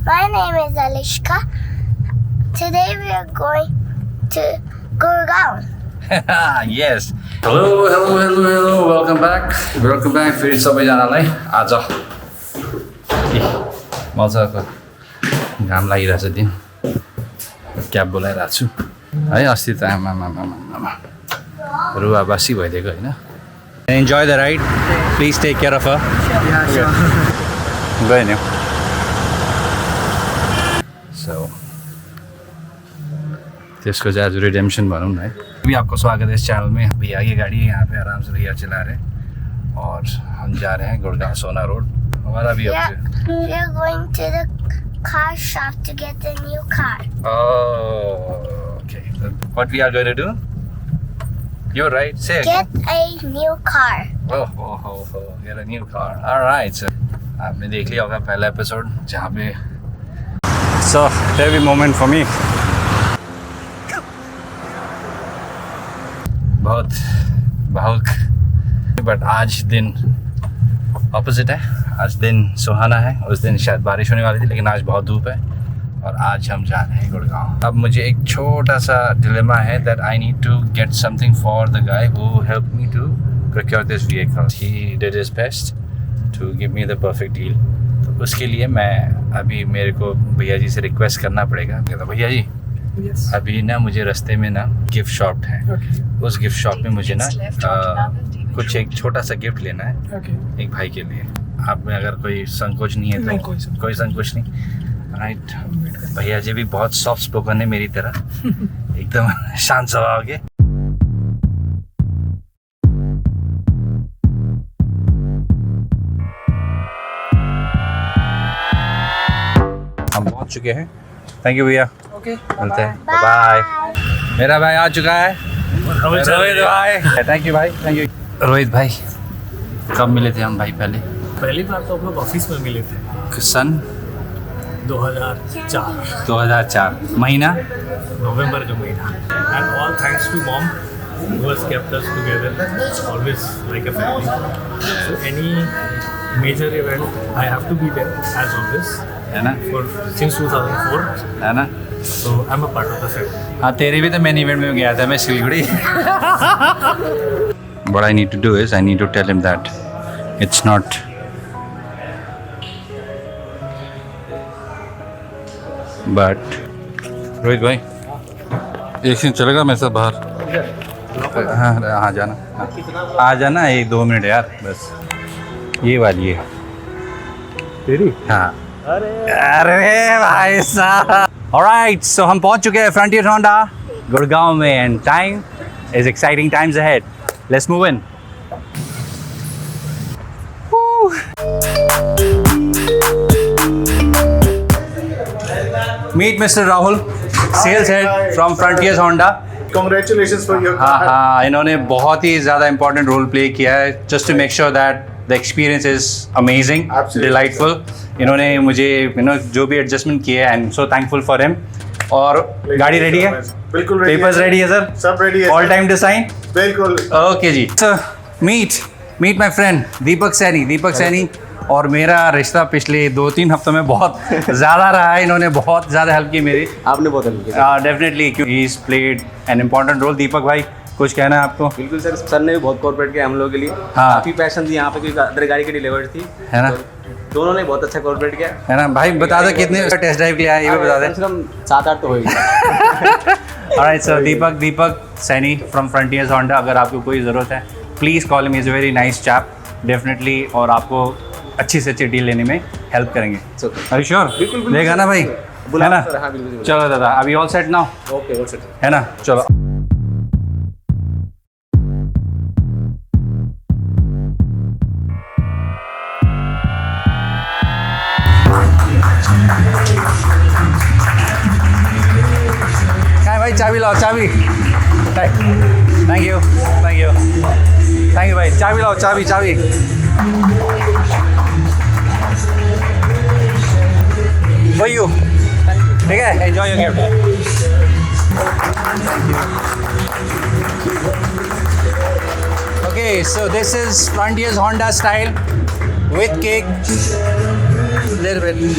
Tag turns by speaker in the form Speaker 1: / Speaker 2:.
Speaker 1: My name is Alishka. Today we are going to Gurugram.
Speaker 2: Yes. Hello. Welcome back. फेरि सबैजनालाई आज मजाको घाम लागिरहेछ दिन क्याब बोलाइरहेको छु है अस्ति त आमा रुवाबासी भइदिएको होइन Enjoy the ride. Please take care of her.
Speaker 3: Yeah, sure.
Speaker 2: गयो नि So त्यसको चाहिँ आज रिडेम्पसन भनौँ न है अभी आपको स्वागत है इस चैनल में भैया की गाड़ी यहाँ पे आराम से भैया चला रहे हैं और हम जा रहे हैं गुड़गांव सोना रोड हमारा भी
Speaker 1: We are going to the car shop to get a new car.
Speaker 2: Oh, okay. What we are going to do? You're right. Say again.
Speaker 1: Get a new car.
Speaker 2: Oh, get a new car. All right. So, आपने देख लिया होगा पहला episode जहाँ पे So, heavy moment for me. बहुत भावुक but आज दिन ऑपोजिट है आज दिन सुहाना है उस दिन शायद बारिश होने वाली थी लेकिन आज बहुत धूप है और आज हम जा रहे हैं गुड़गांव अब मुझे एक छोटा सा डिलेमा है that I need to get something for the guy who help me to procure this vehicle he did his best to give me the perfect deal तो उसके लिए मैं अभी मेरे को भैया जी से रिक्वेस्ट करना पड़ेगा तो भैया जी
Speaker 3: Yes.
Speaker 2: अभी ना मुझे रास्ते में ना गिफ्ट शॉप है
Speaker 3: Okay.
Speaker 2: उस गिफ्ट शॉप में मुझे ना कुछ एक छोटा सा गिफ्ट लेना है
Speaker 3: Okay.
Speaker 2: एक भाई के लिए आप में अगर कोई संकोच नहीं है तो
Speaker 3: नहीं,
Speaker 2: कोई संकोच नहीं राइट भैया जी भी बहुत सॉफ्ट स्पोकन है मेरी तरह एकदम शांत स्वभाव के हम पहुंच चुके हैं थैंक यू भैया
Speaker 3: Okay.
Speaker 2: मिलते हैं बाय मेरा भाई आ चुका है रोहित भाई थैंक यू भाई थैंक यू रोहित भाई कब मिले थे हम भाई पहले
Speaker 3: पहली बार तो हम लोग ऑफिस में मिले थे
Speaker 2: सन
Speaker 3: 2004
Speaker 2: 2004 महीना
Speaker 3: नवंबर का महीना and all thanks to mom who has kept us together always like a family so any major event I have to be there as always
Speaker 2: है ना
Speaker 3: for since 2004
Speaker 2: है ना
Speaker 3: so I'm a part of the family
Speaker 2: हाँ तेरे भी तो man event में गया था मैं Siliguri What I need to do is I need to tell him that it's not but Rohit भाई एक सीन चलेगा मेरे साथ बाहर हाँ जाना आ जाना एक 2 मिनट यार बस ये वाली है तेरी हाँ अरे भाई साहब Alright, so हम पहुंच चुके हैं फ्रंटियर होंडा गुड़गांव में and time is exciting times ahead. Let's move in. Woo. Meet Mr. Rahul, sales head from Frontiers Honda.
Speaker 4: Congratulations for your
Speaker 2: हाँ हाँ इन्होंने बहुत ही ज़्यादा important role play किया है just to make sure that the experience is amazing, delightful. इन्होंने मुझे जो भी एडजस्टमेंट किए and so thankful for him और गाड़ी रेडी है
Speaker 4: बिल्कुल
Speaker 2: पेपर्स रेडी है सर
Speaker 4: सब रेडी है
Speaker 2: ऑल टाइम टू साइन
Speaker 4: बिल्कुल
Speaker 2: ओके जी sir meet my friend Deepak Saini और मेरा रिश्ता पिछले 2-3 हफ्तों में बहुत ज़्यादा रहा है इन्होंने बहुत ज़्यादा हेल्प की मेरी
Speaker 4: आपने बहुत हेल्प किया
Speaker 2: definitely he is played an important role Deepak भाई कुछ कहना है आपको
Speaker 5: बिल्कुल सर ने भी बहुत कॉर्पोरेट किया हम लोगों के लिए
Speaker 2: हाँ।
Speaker 5: काफ़ी पैशन थी यहाँ पे क्योंकि अदर गाड़ी की डिलीवर्ड थी
Speaker 2: है ना
Speaker 5: तो दोनों ने बहुत अच्छा कॉर्पोरेट किया
Speaker 2: है ना भाई बता दो कितने टेस्ट ड्राइव लिया है ये भी बता दें
Speaker 5: कम से कम 7-8 तो होगी
Speaker 2: alright sir Deepak Saini from frontiers Honda अगर आपको कोई ज़रूरत है please call him is a very nice chap definitely और आपको अच्छी से अच्छी डील लेने में हेल्प करेंगे अरे श्योर
Speaker 5: बिल्कुल
Speaker 2: देगा ना भाई है ना
Speaker 5: सर हाँ बिल्कुल
Speaker 2: चलो दादा अभी all set now
Speaker 5: okay all set
Speaker 2: है ना चलो भाई चाबी लाओ चाबी थैंक यू भाई चाबी लाओ चाबी वही यू ठीक है enjoy your gift okay so this is frontiers Honda style with cake
Speaker 6: little bit.